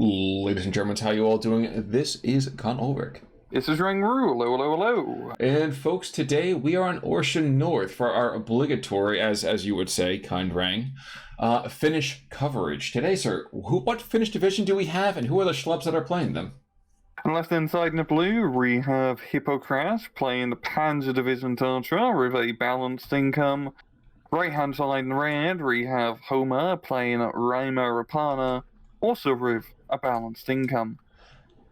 Ladies and Germans, how you all doing? This is Con Ulrich. This is Ringru. Hello, hello, hello. And folks, today we are on Orsha North for our obligatory, as you would say, kind Rang, Finnish coverage. Today, sir, what Finnish division do we have, and who are the schlubs that are playing them? On left-hand side in the blue, we have Hypokrass playing the Panzer Division Tatra with a balanced income. Right-hand side in red, we have Homer playing Raappana, also with a balanced income.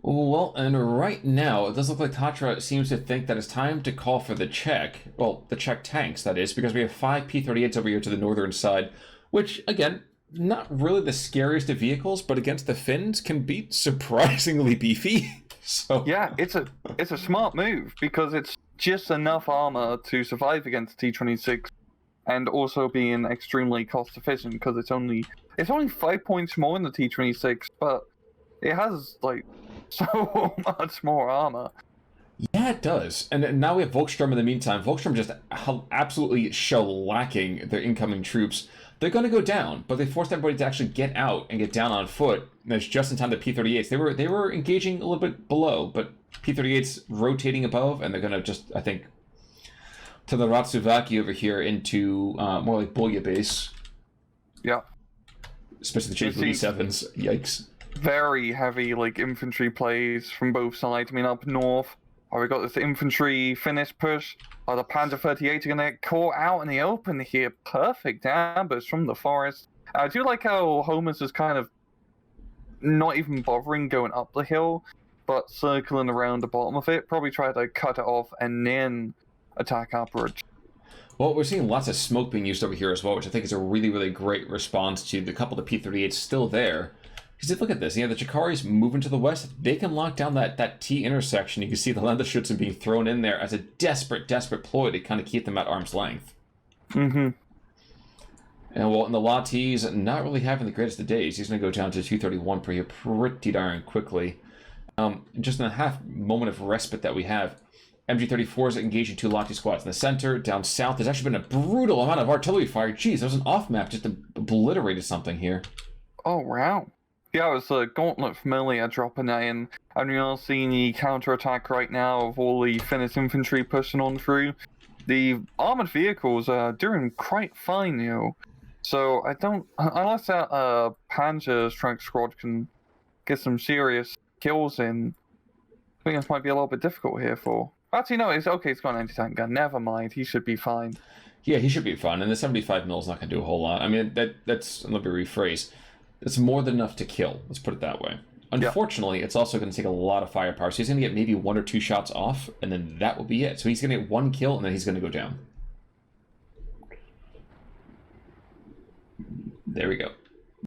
Well, and right now, it does look like Tatra seems to think that it's time to call for the Czech, well, the Czech tanks, that is, because we have 5 P-38s over here to the northern side, which, again, not really the scariest of vehicles, but against the Finns can be surprisingly beefy. So yeah, it's a smart move, because it's just enough armor to survive against T-26, and also being extremely cost efficient, because it's only 5 points more than the T-26, but it has, like, so much more armor. Yeah, it does. And now we have Volkssturm in the meantime. Volkssturm just absolutely shellacking their incoming troops. They're going to go down, but they forced everybody to actually get out and get down on foot. And it's just in time the P-38s. They were engaging a little bit below, but P-38s rotating above, and they're going to just, I think, to the Ratsuvaki over here into more like Bulya base. Yeah. Especially the J-37s. Yikes. Very heavy, like, infantry plays from both sides. I mean, up north, we got this infantry Finnish push. The Panzer 38 are going to get caught out in the open here. Perfect ambush from the forest. I do like how Homer's is kind of not even bothering going up the hill, but circling around the bottom of it. Probably try to cut it off and then attack upwards. Well, we're seeing lots of smoke being used over here as well, which I think is a really, really great response to the couple of P-38s still there. Because look at this, the Chikari's moving to the west. They can lock down that T intersection. You can see the Landesschützen being thrown in there as a desperate, desperate ploy to kind of keep them at arm's length. Mm-hmm. And well, in the Latties, not really having the greatest of days. He's going to go down to 231 pretty darn quickly. Just in a half moment of respite that we have, MG-34s engaging 2 Lati squads in the center. Down south, there's actually been a brutal amount of artillery fire. Jeez, there was an off-map just obliterated something here. Oh, wow. Yeah, it was the Gauntlet Familiar dropping that in, and you're seeing the counter-attack right now of all the Finnish infantry pushing on through. The armored vehicles are doing quite fine, so I don't, unless that Panzer Strike Squad can get some serious kills in, I think this might be a little bit difficult here for... Actually, no, it's okay, it's got an anti-tank gun, never mind, he should be fine. Yeah, he should be fine, and the 75 mil is not going to do a whole lot. I mean, that's, let me rephrase. It's more than enough to kill. Let's put it that way. Unfortunately, It's also going to take a lot of firepower. So he's going to get maybe 1 or 2 shots off, and then that will be it. So he's going to get 1 kill, and then he's going to go down. There we go.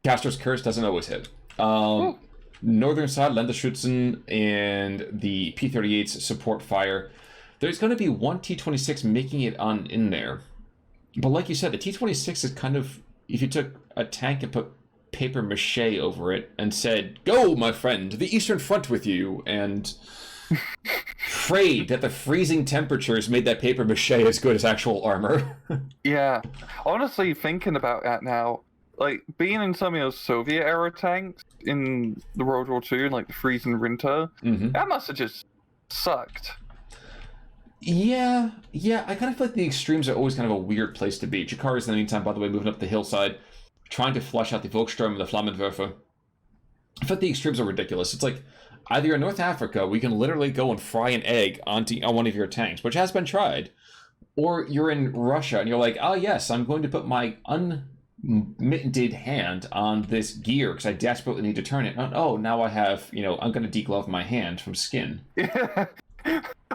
Castro's Curse doesn't always hit. Northern side, Landesschützen and the P-38s support fire. There's going to be 1 T-26 making it on in there. But like you said, the T-26 is kind of... If you took a tank and put paper mache over it and said, "Go, my friend, the Eastern Front with you," and prayed that the freezing temperatures made that paper mache as good as actual armor. Yeah. Honestly, thinking about that now, like, being in some of those Soviet-era tanks in the World War II, like the freezing winter, that must have just sucked. Yeah, I kind of feel like the extremes are always kind of a weird place to be. Chikari's, in the meantime, by the way, moving up the hillside, trying to flush out the Volkssturm and the Flammenwerfer. I feel like the extremes are ridiculous. It's like, either you're in North Africa, we can literally go and fry an egg on one of your tanks, which has been tried, or you're in Russia and you're like, oh yes, I'm going to put my unmittened hand on this gear because I desperately need to turn it. Oh, now I have, I'm going to deglove my hand from skin.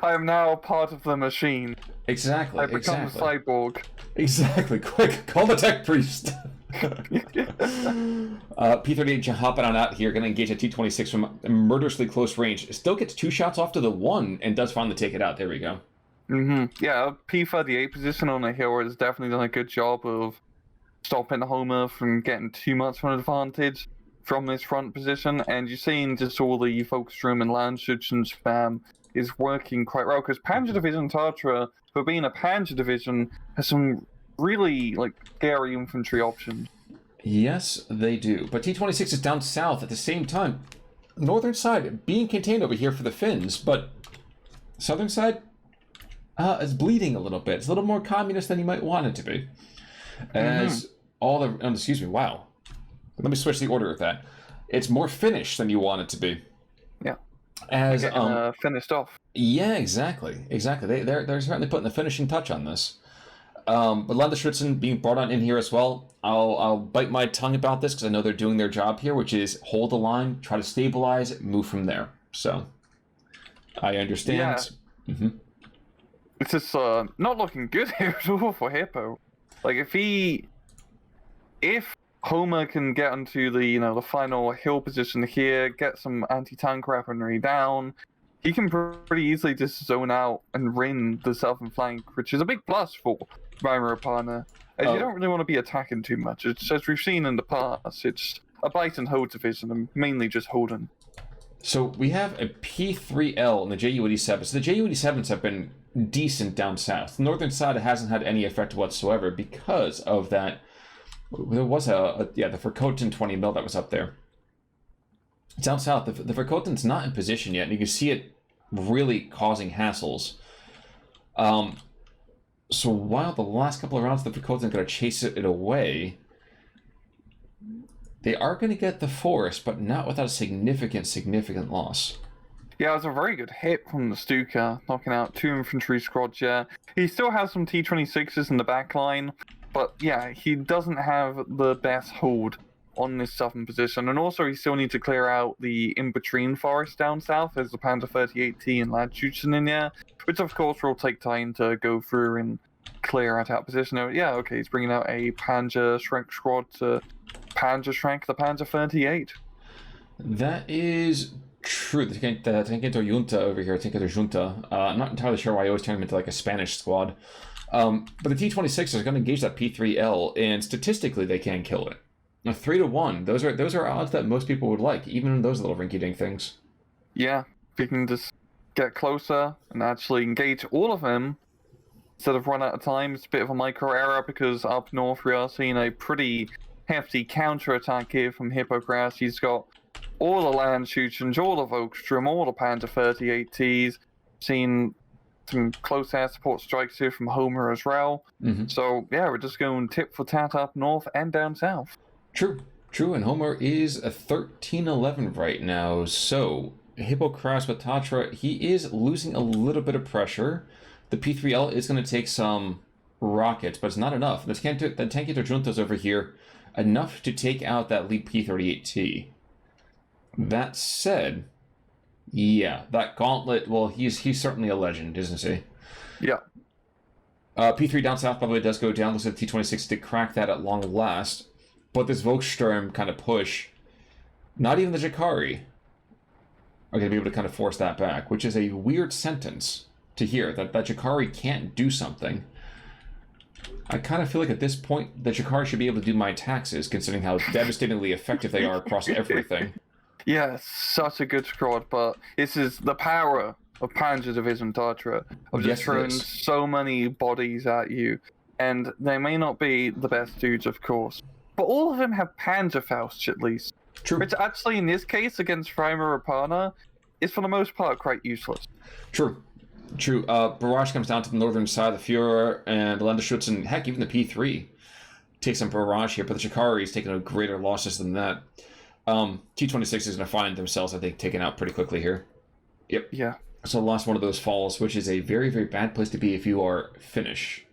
I am now part of the machine. Exactly. I've become a cyborg. Exactly. Quick, call the tech priest. P-38 hopping on out here, going to engage a T-26 from murderously close range. Still gets 2 shots off to the 1 and does finally take it out. There we go. Yeah, P-38 position on the hill has definitely done a good job of stopping Homer from getting too much of an advantage from this front position, and you're seeing just all the Volkssturm and Landesschützen spam is working quite well, because Panzer Division Tatra, for being a Panzer Division, has some really, like, scary infantry options. Yes, they do. But T-26 is down south at the same time. northern side being contained over here for the Finns, but southern side is bleeding a little bit. It's a little more communist than you might want it to be. As all the... excuse me, wow. Let me switch the order of that. It's more Finnish than you want it to be. Yeah. As finished off. Yeah, exactly. They're certainly putting the finishing touch on this. But Landesschützen being brought on in here as well. I'll bite my tongue about this because I know they're doing their job here, which is hold the line, try to stabilize, move from there. So I understand. Yeah. It's just not looking good here at all for Hippo. Like if Homer can get onto the final hill position here, get some anti-tank weaponry down, he can pretty easily just zone out and win the southern flank, which is a big plus for Raappana, as you don't really want to be attacking too much. It's, as we've seen in the past, it's a bite and hold division, and mainly just holding. So we have a P3L in the JU-87. So the JU-87s have been decent down south. The northern side hasn't had any effect whatsoever because of that. There was the Verkoten 20 mil that was up there. Down south, the Verkoten's not in position yet, and you can see it really causing hassles. So while the last couple of rounds the Verkoten are going to chase it away, they are going to get the force, but not without a significant loss. Yeah, it was a very good hit from the Stuka, knocking out 2 infantry squads. Yeah, he still has some T-26s in the back line, but yeah, he doesn't have the best hold on this southern position, and also he still needs to clear out the in-between forest down south. There's the Panzer 38T and Landschützen in there, which of course will take time to go through and clear out that position. Yeah, okay, he's bringing out a Panzer Schrank squad to Panzer Schrank the Panzer 38. That is true. The Trinqueto Junta over here, Trinqueto Junta. I'm not entirely sure why I always turn him into like a Spanish squad. But the T-26 is going to engage that P3L, and statistically they can kill it. 3-1. Those are odds that most people would like, even in those little rinky-dink things. Yeah, if you can just get closer and actually engage all of them instead of run out of time. It's a bit of a micro error because up north we are seeing a pretty hefty counter-attack here from Hypokrass. He's got all the Landschützen, all the Volkssturm, all the Panzer 38Ts. Seen some close air support strikes here from Homer as well. So yeah, we're just going tit for tat up north and down south. True, and Homer is a 13-11 right now, so Hypokrass with Tatra, he is losing a little bit of pressure. The P3L is going to take some rockets, but it's not enough. The Trinqueto Junta's over here, enough to take out that lead P38T. That said, yeah, that gauntlet, well, he's certainly a legend, isn't he? Yeah. P3 down south probably does go down. Looks like the T-26 did crack that at long last. But this Volkssturm kind of push, not even the Jakari are going to be able to kind of force that back, which is a weird sentence to hear, that Jakari can't do something. I kind of feel like at this point, the Jakari should be able to do my taxes, considering how devastatingly effective they are across everything. Yeah, such a good squad, but this is the power of Panzer Division Tatra, of just throwing so many bodies at you. And they may not be the best dudes, of course, but all of them have Panzerfaust at least. True. Which actually, in this case, against Raappana, is for the most part quite useless. True. Barrage comes down to the northern side, the Führer and the Landesschützen, heck, even the P3 takes some barrage here, but the Jakari is taking a greater losses than that. T-26 is going to find themselves, I think, taken out pretty quickly here. Yep. Yeah. So lost one of those falls, which is a very, very bad place to be if you are Finnish.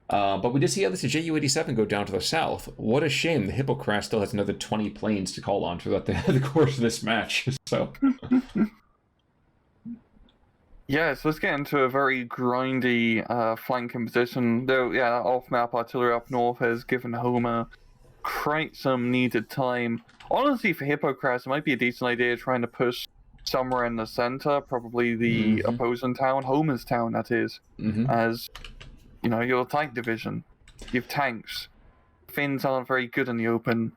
But we did see at least a JU-87 go down to the south. What a shame. The Hypokrass still has another 20 planes to call on throughout the course of this match. So. Yeah, so let's get into a very grindy flanking position. Though, yeah, that off-map artillery up north has given Homer quite some needed time. Honestly, for Hypokrass, it might be a decent idea trying to push somewhere in the center, probably the opposing town, Homer's town, that is, as, you know, your tank division. You have tanks. Finns aren't very good in the open.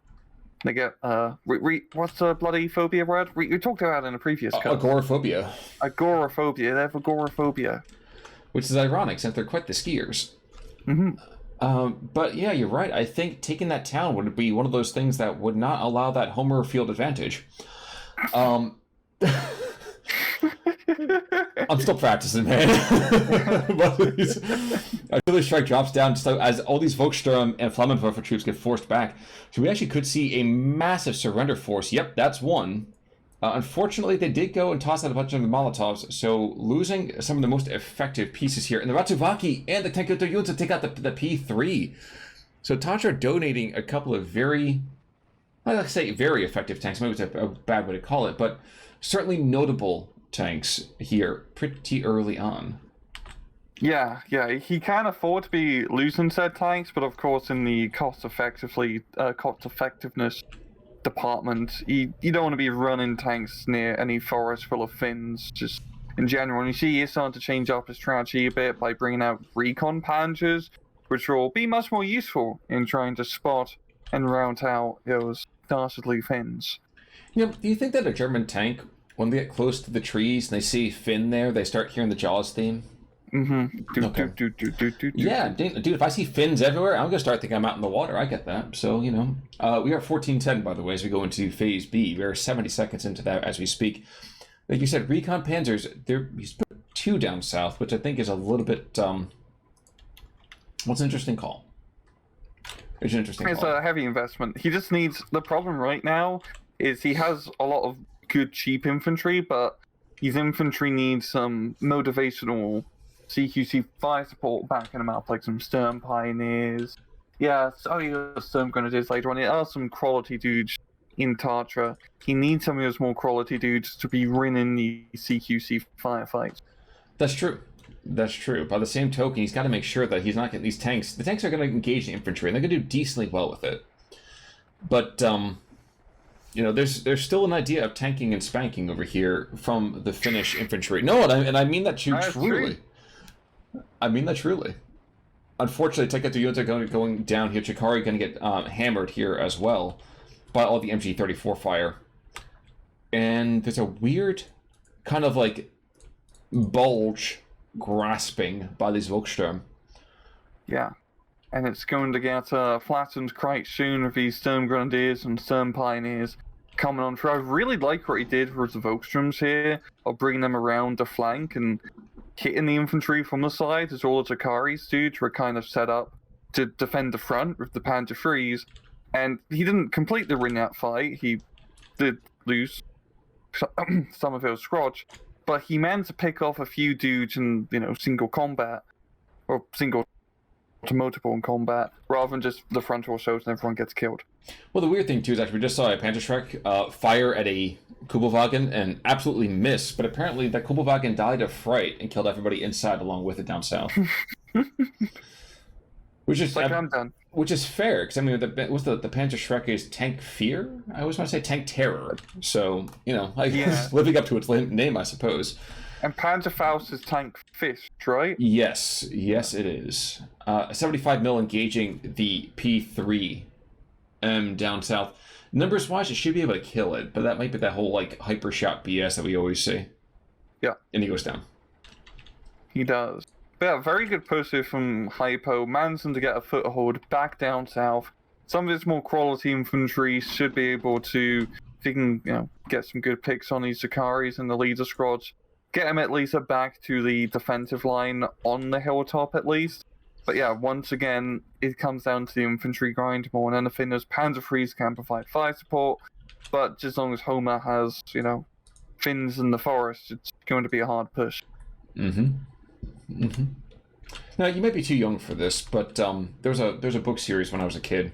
They get, what's the bloody phobia word? We talked about it in a previous cut. Agoraphobia. Agoraphobia. They have agoraphobia. Which is ironic, since they're quite the skiers. But yeah, you're right. I think taking that town would be one of those things that would not allow that Homer field advantage. I'm still practicing, man. But artillery strike drops down so as all these Volkssturm and Flammenwerfer troops get forced back. So we actually could see a massive surrender force. Yep, that's one. Unfortunately, they did go and toss out a bunch of the Molotovs, so losing some of the most effective pieces here. And the Ratsuvaki and the Tenkyuto Yunta take out the P3. So Tatra donating a couple of very, I like to say very effective tanks. Maybe it's a bad way to call it, but certainly notable tanks here pretty early on. Yeah, he can afford to be losing said tanks, but of course in the cost effectiveness department, you don't want to be running tanks near any forest full of Finns, just in general. And you see he's starting to change up his strategy a bit by bringing out recon panzers, which will be much more useful in trying to spot and rout out those dastardly Finns. You know, do you think that a German tank, when they get close to the trees and they see Finn there, they start hearing the Jaws theme? Mm-hmm. Okay. Yeah, dude, if I see Finns everywhere, I'm going to start thinking I'm out in the water. I get that. So, you know, we are 14:10, by the way, as we go into Phase B. We are 70 seconds into that as we speak. Like you said, recon panzers, he's put 2 down south, which I think is a little bit, what's an interesting call? It's an interesting It's call. a heavy investment. He just needs, the problem right now is he has a lot of good, cheap infantry, but his infantry needs some motivational CQC fire support backing him up, like some Stern Pioneers. Yeah, Stern Grenadiers later on. There are some quality dudes in Tatra. He needs some of those more quality dudes to be winning the CQC firefights. That's true. That's true. By the same token, he's got to make sure that he's not getting these tanks. The tanks are going to engage the infantry, and they're going to do decently well with it. But, you know, there's still an idea of tanking and spanking over here from the Finnish infantry. No, and I mean that truly. I mean that truly. Unfortunately, Tenkyuto Yunta going down here. Chikari going to get hammered here as well by all the MG34 fire. And there's a weird kind of like bulge grasping by these Volkssturm. Yeah. And it's going to get flattened quite soon with these Stern Grenadiers and Stern Pioneers coming on through. I really like what he did with the Volkssturms here, of bringing them around the flank and hitting the infantry from the side, as all the Takari's dudes were kind of set up to defend the front with the Panzer IIIs. And he didn't completely win that fight. He did lose some of his scrotch, but he managed to pick off a few dudes in, you know, single combat, or single to multiple in combat, rather than just the frontal assault and everyone gets killed. Well, the weird thing too is actually we just saw a Panzerschreck fire at a Kubelwagen and absolutely miss, but apparently that Kubelwagen died of fright and killed everybody inside along with it down south. Which is like, I'm done. Which is fair, because I mean, the Panzerschreck is Tank Fear? I always want to say Tank Terror. So, you know, living up to its name, I suppose. And Panzerfaust is Tank Fist, right? Yes, it is. 75 mil engaging the P3 down south. Numbers wise, it should be able to kill it, but that might be that whole like hyper shot BS that we always see. Yeah. And he goes down. He does. But yeah, very good push from Hypo. Manson to get a foothold back down south. Some of his more quality infantry should be able to, if he can, you know, get some good picks on these Zakaris and the leader squads, get him at least back to the defensive line on the hilltop at least. But yeah, once again, it comes down to the infantry grind more than anything. Those Panzer IIIs can provide fire support, but just as long as Homer has, you know, Finns in the forest, it's going to be a hard push. Now, you might be too young for this, but there's a book series when I was a kid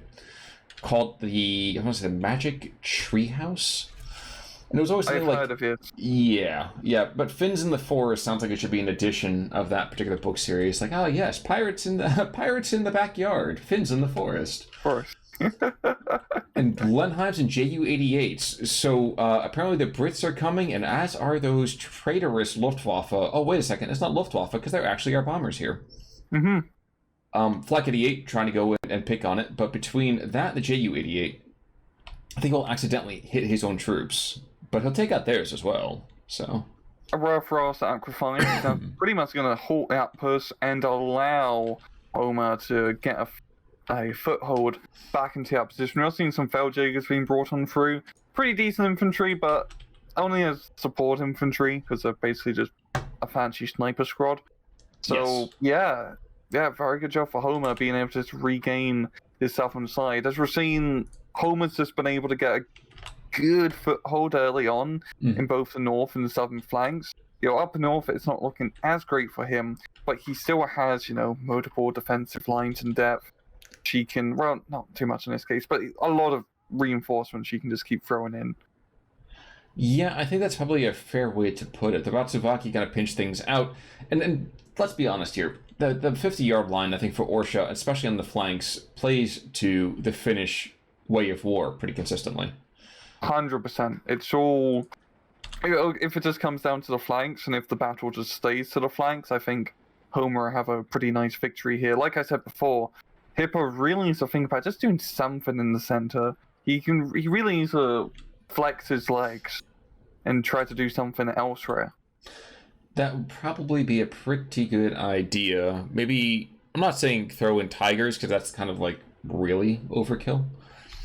called the Magic Treehouse. And it was always something I've heard of it. Yeah, but Finns in the Forest sounds like it should be an edition of that particular book series. Like, oh yes, pirates in the backyard, Finns in the forest. And Blenheims and Ju-88s. So apparently the Brits are coming, and as are those traitorous Luftwaffe. Oh wait a second, it's not Luftwaffe because they're actually our bombers here. Flak 88 trying to go in and pick on it, but between that and the Ju-88, I think he'll accidentally hit his own troops. But he'll take out theirs as well, so... A rough Ross Aquafine is pretty much going to halt that push and allow Omar to get a foothold back into that position. We're seeing some Feldjägers being brought on through. Pretty decent infantry, but only as support infantry because they're basically just a fancy sniper squad. So yeah, very good job for Homer being able to just regain his southern side. As we're seeing, Homer's just been able to get a good foothold early on in both the north and the southern flanks. Up north, it's not looking as great for him, but he still has, multiple defensive lines in depth. She can, well, not too much in this case, but a lot of reinforcements she can just keep throwing in. Yeah, I think that's probably a fair way to put it. The Ratsuvaki kind of pinch things out. And let's be honest here. The 50-yard line, I think, for Orsha, especially on the flanks, plays to the Finnish way of war pretty consistently. 100%. It's all... If it just comes down to the flanks, and if the battle just stays to the flanks, I think Homer have a pretty nice victory here. Like I said before, Hippo really needs to think about just doing something in the center. He really needs to flex his legs and try to do something elsewhere. That would probably be a pretty good idea. Maybe, I'm not saying throw in tigers, because that's kind of like really overkill.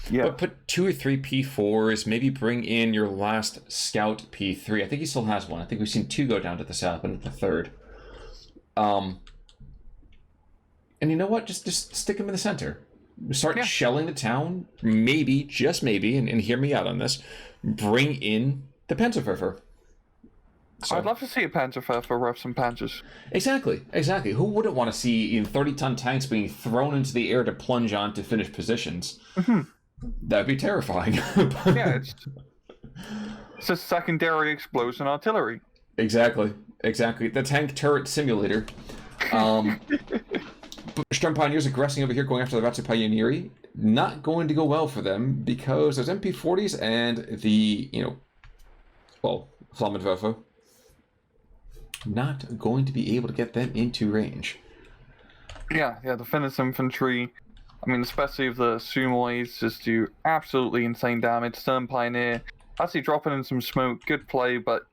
Yeah. But put 2 or 3 P4s, maybe bring in your last scout P3. I think he still has one. I think we've seen 2 go down to the south and the third. And you know what? Just stick him in the center. Start shelling the town. Maybe, just maybe, and hear me out on this, bring in the Panzerwerfer. So, I'd love to see a Panzerwerfer rough some panzers. Exactly. Who wouldn't want to see 30-ton tanks being thrown into the air to plunge on to Finnish positions? Mm-hmm. That'd be terrifying. Yeah, it's a secondary explosion artillery. Exactly. The tank turret simulator. Sturm Pioneers aggressing over here, going after the Ratsu Pioneeri. Not going to go well for them because there's MP40s and the, Flammenwerfer. Not going to be able to get them into range. Yeah, the Finnish infantry, especially if the Sumois just do absolutely insane damage. Sturm Pioneer actually dropping in some smoke, good play, but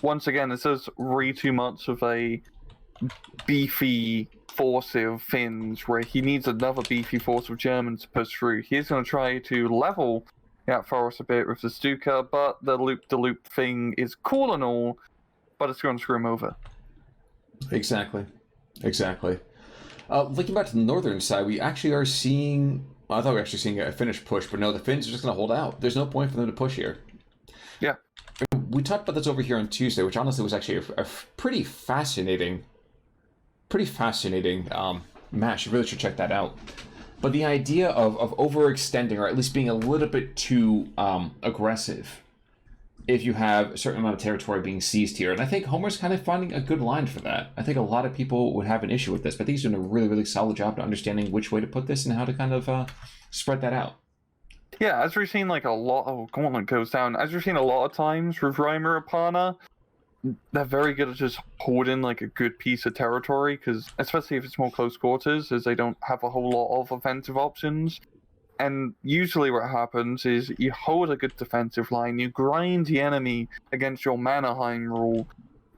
once again, this is way too much of a beefy force of Finns, where he needs another beefy force of Germans to push through. He's going to try to level that force a bit with the Stuka, but the loop-de-loop thing is cool and all, but it's going to screw him over. Exactly. Looking back to the northern side, we actually are seeing... Well, I thought we were actually seeing a Finnish push, but no, the Finns are just going to hold out. There's no point for them to push here. Yeah. We talked about this over here on Tuesday, which honestly was actually a pretty fascinating match. You really should check that out. But the idea of overextending, or at least being a little bit too aggressive, if you have a certain amount of territory being seized here. And I think Homer's kind of finding a good line for that. I think a lot of people would have an issue with this, but I think he's doing a really, really solid job at understanding which way to put this and how to kind of spread that out. Yeah, as we've seen a lot of Gauntlet goes down, as we've seen a lot of times with Raappana, they're very good at just holding a good piece of territory, because especially if it's more close quarters, as they don't have a whole lot of offensive options. And usually what happens is you hold a good defensive line, you grind the enemy against your Mannerheim rule,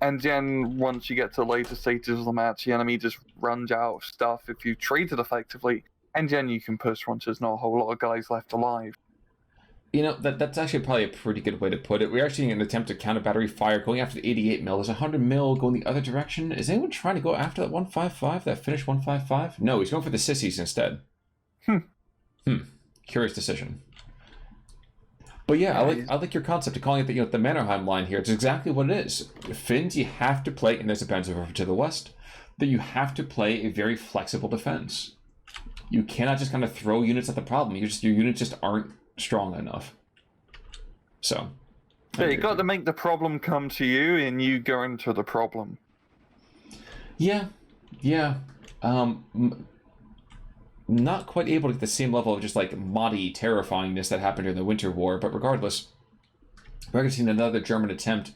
and then once you get to later stages of the match, the enemy just runs out of stuff if you trade it effectively, and then you can push once there's not a whole lot of guys left alive. That's actually probably a pretty good way to put it. We're actually seeing an attempt to counter battery fire going after the 88 mil. There's 100 mil going the other direction. Is anyone trying to go after that 155, that Finnish 155? No, he's going for the sissies instead. Curious decision. But yeah, I like your concept of calling it the Mannerheim line here. It's exactly what it is. Finns, you have to play, and there's a Panzerwerfer to the west, that you have to play a very flexible defense. You cannot just kind of throw units at the problem. Your units just aren't strong enough. So yeah, you got to make the problem come to you, and you go into the problem. Yeah. Not quite able to get the same level of just Mahdi terrifyingness that happened during the Winter War, but regardless, we're going to see another German attempt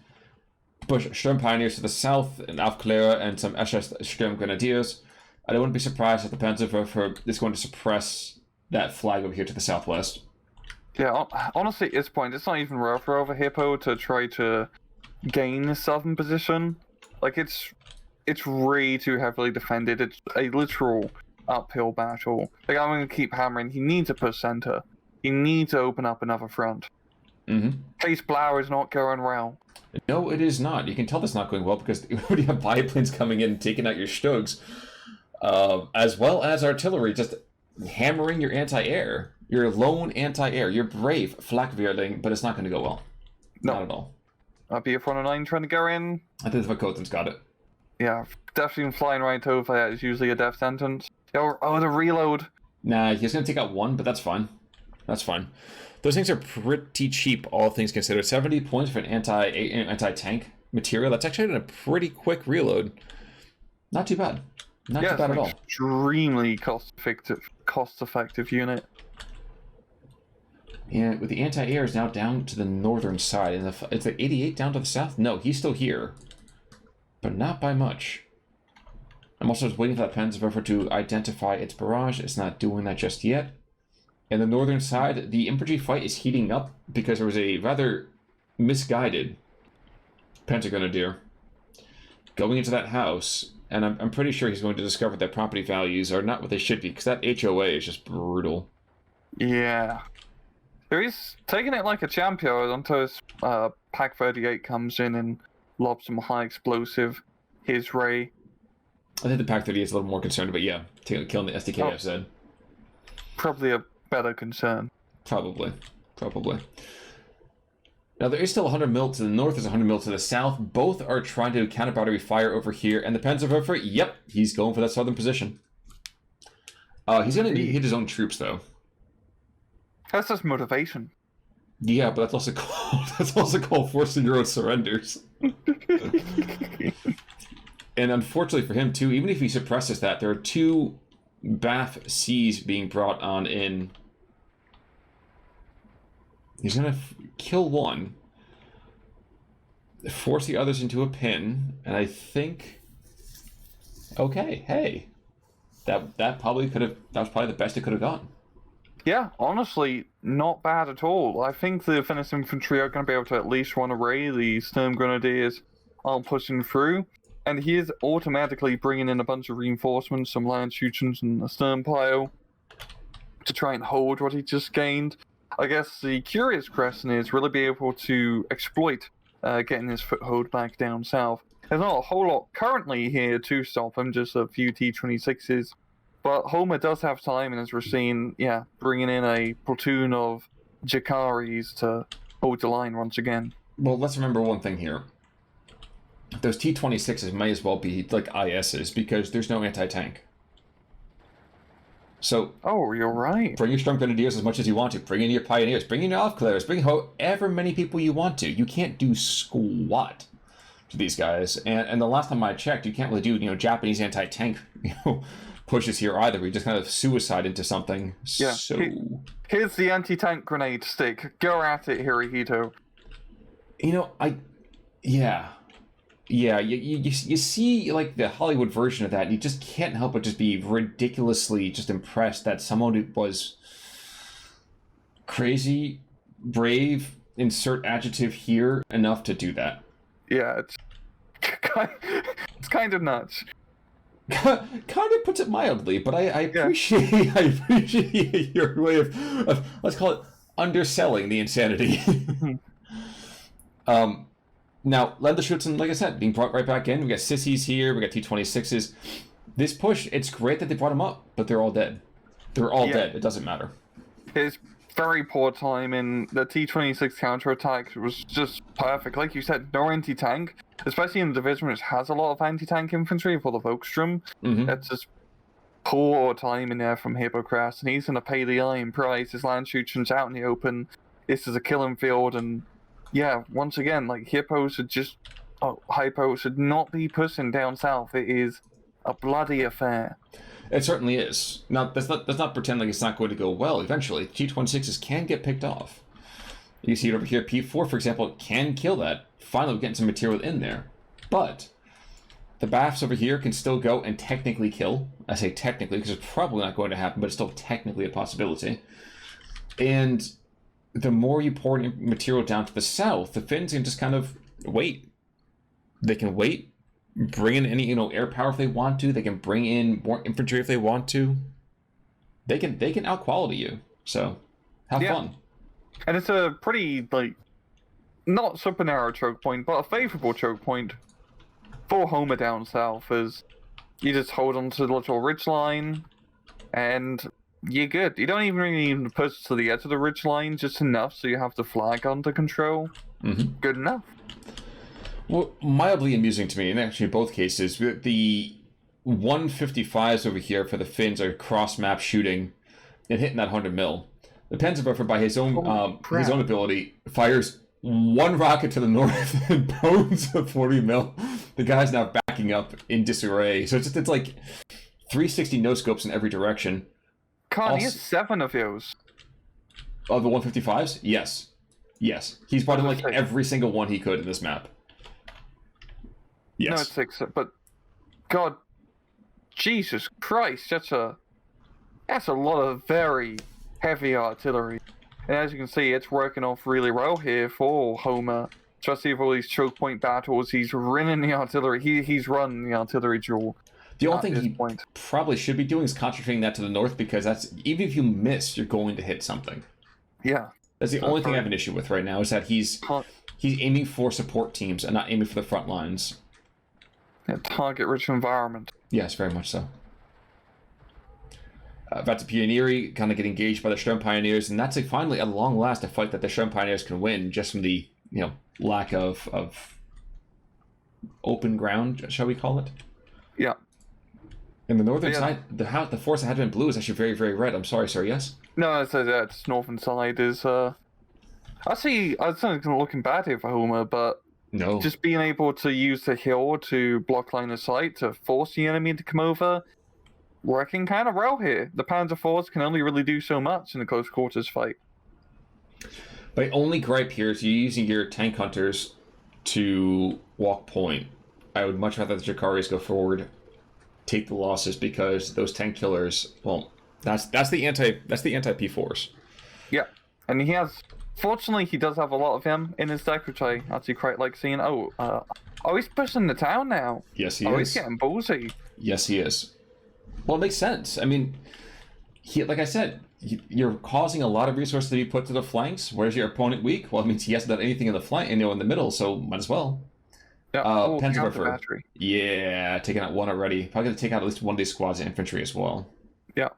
to push Sturm Pioneers to the south, and Aufklärer and some SS Sturm Grenadiers. I wouldn't be surprised if the Panzerwerfer is going to suppress that flag over here to the southwest. Yeah, honestly, at this point, it's not even rough for over Hippo to try to gain the southern position. It's way too heavily defended. It's a literal uphill battle. I'm going to keep hammering. He needs to push center. He needs to open up another front. Mm-hmm. Case Blower is not going well. No, it is not. You can tell that's not going well because you already have biplanes coming in and taking out your Stugs, as well as artillery just hammering your anti-air. Your lone anti-air. You're brave, Flakvierling, but it's not going to go well. No. Not at all. BF-109 trying to go in. I think the Vakotan's got it. Yeah, definitely flying right over that is usually a death sentence. Oh, the reload. Nah, he's going to take out one, but that's fine. That's fine. Those things are pretty cheap, all things considered. 70 points for an anti-tank material. That's actually a pretty quick reload. Not too bad. Not too bad at all. Extremely cost-effective unit. Yeah, with the anti-air is now down to the northern side. And it's like 88 down to the south? No, he's still here. But not by much. I'm also just waiting for that Panzerwerfer to identify its barrage. It's not doing that just yet. And the northern side, the infantry fight is heating up because there was a rather misguided Panzergrenadier going into that house, and I'm pretty sure he's going to discover that property values are not what they should be, because that HOA is just brutal. Yeah. He's taking it like a champion until his Pack 38 comes in and lobs some high explosive, his ray. I think the Pack 38 is a little more concerned about, yeah, killing the SDKFZ. Probably a better concern. Probably. Now, there is still 100 mil to the north, there's 100 mil to the south. Both are trying to counter battery fire over here, and the Panzerwerfer, yep, he's going for that southern position. He's going to hit his own troops, though. That's just motivation. Yeah, but that's also called forcing your own surrenders. And unfortunately for him, too, even if he suppresses that, there are two BAF Cs being brought on in. He's going to kill one, force the others into a pin, and I think, okay, hey, that was probably the best it could have gone. Yeah, honestly, not bad at all. I think the Finnish infantry are going to be able to at least run away. The Sturm Grenadiers aren't pushing through, and he is automatically bringing in a bunch of reinforcements, some land shooters and a Sturm pile, to try and hold what he just gained. I guess the curious question is, will he be able to exploit getting his foothold back down south? There's not a whole lot currently here to stop him, just a few T-26s. But Homer does have time, and as we're seeing, yeah, bringing in a platoon of Jakaris to hold the line once again. Well, let's remember one thing here. Those T-26s may as well be like ISs, because there's no anti-tank. So, oh, you're right. Bring your Storm Grenadiers as much as you want to. Bring in your Pioneers. Bring in your Aufklärers. Bring however many people you want to. You can't do squat to these guys. And the last time I checked, you can't really do, Japanese anti-tank, pushes here either. We just kind of suicide into something. Yeah. So here's the anti-tank grenade stick. Go at it, Hirohito. Yeah, you see like the Hollywood version of that, and you just can't help but just be ridiculously just impressed that someone who was crazy, brave, insert adjective here, enough to do that. Yeah, it's kind of nuts. Kind of puts it mildly, but I appreciate your way of let's call it underselling the insanity. Now, Lederschützen, like I said, being brought right back in. We got Sissies here, we got T-26s. This push, it's great that they brought them up, but they're all dead. They're all dead. It doesn't matter. It's very poor timing. The T-26 counterattack was just perfect. Like you said, no anti-tank, especially in the division which has a lot of anti-tank infantry for the Volkssturm. That's just poor timing there from Hypokrass, and he's going to pay the iron price. His land shooters out in the open. This is a killing field, and yeah, once again, like Hypo should not be pushing down south. It is a bloody affair. It certainly is. Now, let's not pretend like it's not going to go well. Eventually, T-26s can get picked off. You see it over here. P4, for example, can kill that. Finally, getting some material in there. But the BAFs over here can still go and technically kill. I say technically because it's probably not going to happen, but it's still technically a possibility. And the more you pour material down to the south, the Finns can just kind of wait. They can wait, bring in any air power if they want to. They can bring in more infantry if they want to. They can out-quality you. So have fun. And it's a pretty, like, not super narrow choke point, but a favorable choke point for Homer down south, as you just hold onto the little ridge line, and you're good. You don't even really need to push to the edge of the ridge line, just enough so you have the flag under control. Good enough. Well, mildly amusing to me, and actually in both cases, the 155s over here for the Finns are cross-map shooting and hitting that 100 mil. The Panzerwerfer, by his own ability, fires one rocket to the north and bones a 40 mil. The guy's now backing up in disarray. So it's like 360 no-scopes in every direction. He has 7 of those. Oh, the 155s? Yes. He's brought in like every single one he could in this map. Yes. No, it's 6, but God, Jesus Christ, that's a lot of very heavy artillery. And as you can see, it's working off really well here for Homer. Especially with all these choke point battles, he's running the artillery. He's running the artillery duel. The only thing he probably should be doing is concentrating that to the north, because that's, even if you miss, you're going to hit something. Yeah. That's the only thing I have an issue with right now, is that he's aiming for support teams and not aiming for the front lines. Yeah, target-rich environment. Yes, very much so. That's a Pioneeri kind of get engaged by the Sturm Pioneers, and that's finally, at long last, a fight that the Sturm Pioneers can win, just from the lack of open ground, shall we call it? Yeah. And the northern side, the force that had been blue is actually very, very red. I'm sorry, sir. Yes. No, it's northern side is. Actually, I was not looking bad here for Homer, but no, just being able to use the hill to block line of sight to force the enemy to come over. Working kind of well here. The Panzer IVs can only really do so much in a close quarters fight. My only gripe here is you're using your tank hunters to walk point. I would much rather the Jakaris go forward, take the losses, because those tank killers. Well, that's the anti P4s. Yeah, and fortunately he does have a lot of them in his deck, which I actually quite like seeing. He's pushing the town now. Yes, he is. He's getting ballsy. Yes, he is. Well, it makes sense. I mean, like I said, you're causing a lot of resources to be put to the flanks. Where's your opponent weak? Well, it means he hasn't done anything in the flank, in the middle, so might as well. Yeah. Panzerwerfer. Yeah, taking out one already. Probably going to take out at least one of these squads of infantry as well. Yeah.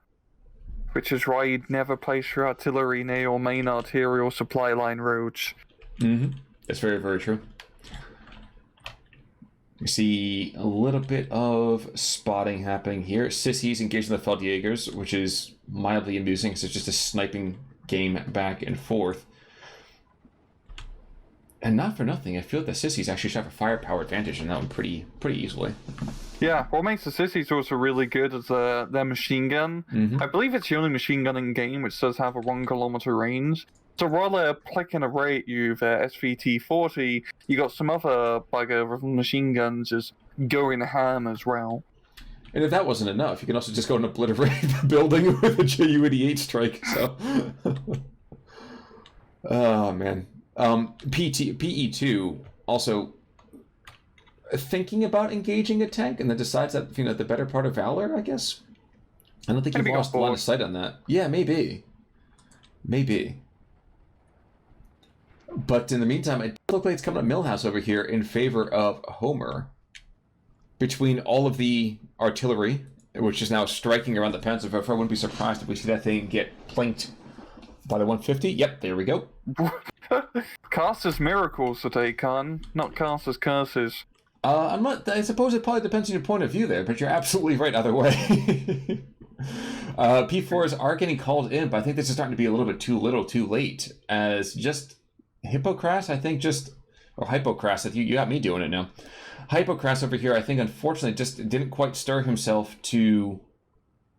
Which is why you'd never place your artillery near your main arterial supply line roads. That's very, very true. We see a little bit of spotting happening here. Sissies engaged in the Feldjägers, which is mildly amusing, because it's just a sniping game back and forth. And not for nothing, I feel like the Sissies actually should have a firepower advantage in that one pretty easily. Yeah, what makes the Sissies also really good is their machine gun. I believe it's the only machine gun in game which does have a 1 kilometer range. So while they're plicking away at you with SVT-40, you got some other bugger with machine guns just going ham as well. And if that wasn't enough, you can also just go and obliterate the building with a Ju-88 strike. So, oh man. PE2 also thinking about engaging a tank, and then decides that the better part of valor, I guess. I don't think you've lost a lot of sight on that. Yeah, maybe. But in the meantime, it looks like it's coming up Millhouse over here in favor of Homer. Between all of the artillery, which is now striking around the Panzerwerfer, I wouldn't be surprised if we see that thing get planked by the 150. Yep, there we go. Casters miracles today, Khan, not casters curses. I suppose it probably depends on your point of view there, but you're absolutely right either way. P4s are getting called in, but I think this is starting to be a little bit too little, too late. As just Hypokrass, or Hypokrass, you got me doing it now. Hypokrass over here, I think, unfortunately, just didn't quite stir himself to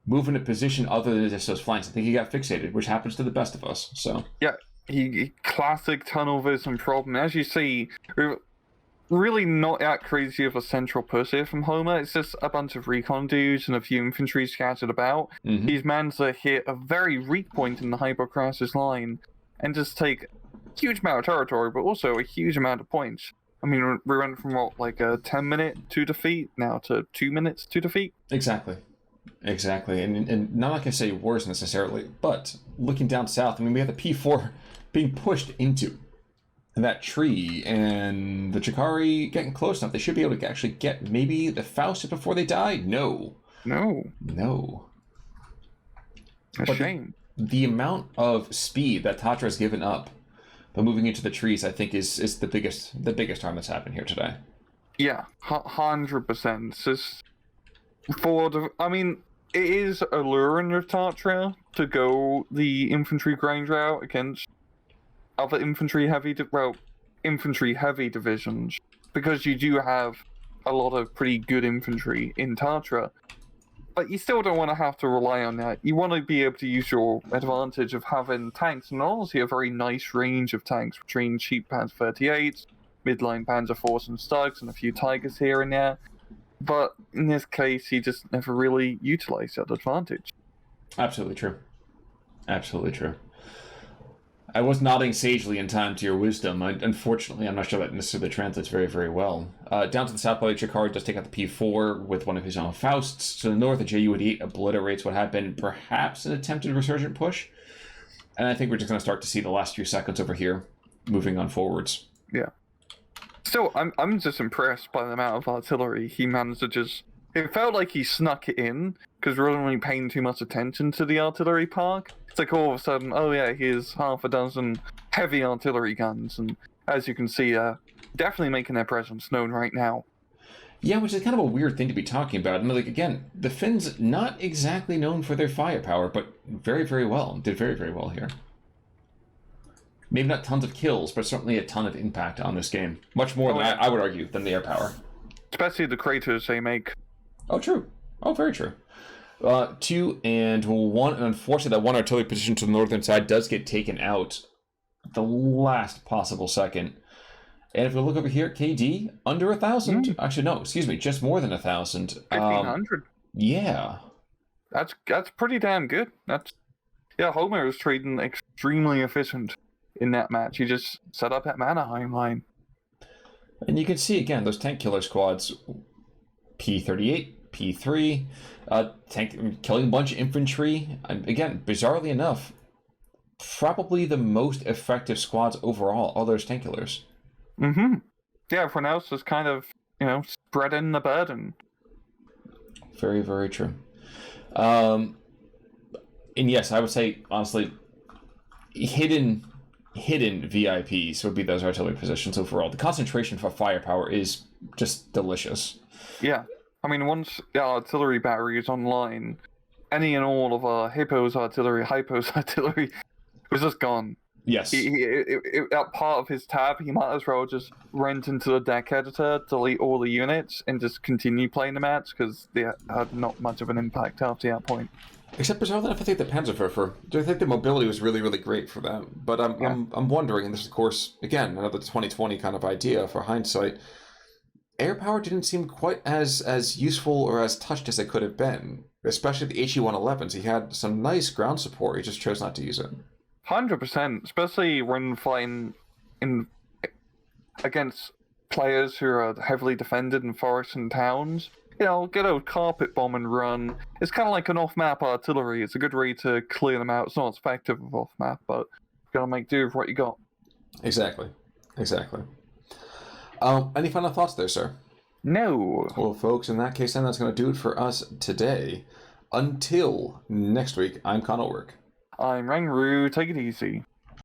move in a position other than just those flanks. I think he got fixated, which happens to the best of us. So yeah, he classic tunnel vision problem. As you see, really not that crazy of a central push here from Homer. It's just a bunch of recon dudes and a few infantry scattered about. He's managed to hit a very weak point in the Hypokrass's line and just take a huge amount of territory, but also a huge amount of points. I mean, we went from like a 10-minute to defeat now to 2 minutes to defeat. Exactly. Exactly, and not like I say worse necessarily, but looking down south, I mean, we have the P4 being pushed into that tree, and the Chikari getting close enough. They should be able to actually get maybe the Faust before they die. No, No. A but shame. the amount of speed that Tatra has given up by moving into the trees, I think, is the biggest harm that's happened here today. Yeah, 100%. It's just I mean, it is alluring of Tatra to go the infantry grind route against other infantry heavy divisions, because you do have a lot of pretty good infantry in Tatra. But you still don't want to have to rely on that. You want to be able to use your advantage of having tanks, and honestly a very nice range of tanks between cheap Panzer 38s, midline Panzer Force and Stugs, and a few Tigers here and there. But in this case, he just never really utilized that advantage. Absolutely true. Absolutely true. I was nodding sagely in time to your wisdom. Unfortunately, I'm not sure that necessarily translates very, very well. Down to the south, Chikari does take out the P4 with one of his own Fausts. To the north, the JU-88 obliterates what had been perhaps an attempted resurgent push. And I think we're just going to start to see the last few seconds over here, moving on forwards. Yeah. Still, I'm just impressed by the amount of artillery he managed to just... It felt like he snuck it in, because we weren't really paying too much attention to the artillery park. It's like all of a sudden, oh yeah, here's half a dozen heavy artillery guns, and as you can see, definitely making their presence known right now. Yeah, which is kind of a weird thing to be talking about. And like, again, the Finns not exactly known for their firepower, but very, very well. Did very, very well here. Maybe not tons of kills, but certainly a ton of impact on this game. Much more than I would argue than the air power. Especially the craters they make. Oh, true. Oh, very true. 2 and 1, and unfortunately that one artillery position to the northern side does get taken out at the last possible second. And if we look over here, KD, under 1,000. Actually, no, excuse me, just more than 1,000. 1,500. Yeah. That's pretty damn good. Homer is trading extremely efficient in that match. He just set up at Mannerheim line. And you can see, again, those tank killer squads, P-38, P3, tank killing a bunch of infantry. Again, bizarrely enough, probably the most effective squads overall, all those tank killers. Mm-hmm. Yeah, everyone else is kind of, spreading the burden. Very, very true. And yes, I would say, honestly, hidden VIPs would be those artillery positions overall. The concentration for firepower is just delicious. Yeah. I mean, once the artillery battery is online, any and all of Hypo's artillery was just gone. Yes. That part of his tab, he might as well just rent into the deck editor, delete all the units, and just continue playing the match, because they had not much of an impact after that point. Except bizarrely enough, I think the Panzerwerfer, I think the mobility was really, really great for them. But I'm wondering, and this is, of course, again, another 2020 kind of idea for hindsight, air power didn't seem quite as useful or as touched as it could have been. Especially the HE-111s. He had some nice ground support, he just chose not to use it. 100%, especially when fighting against players who are heavily defended in forests and towns. Get a carpet bomb and run. It's kind of like an off-map artillery. It's a good way to clear them out. It's not as effective of off-map, but you gotta make do with what you got. Exactly. Any final thoughts there, sir? No. Well, folks, in that case, then that's going to do it for us today. Until next week, I'm Connell Work. I'm Rangru. Take it easy.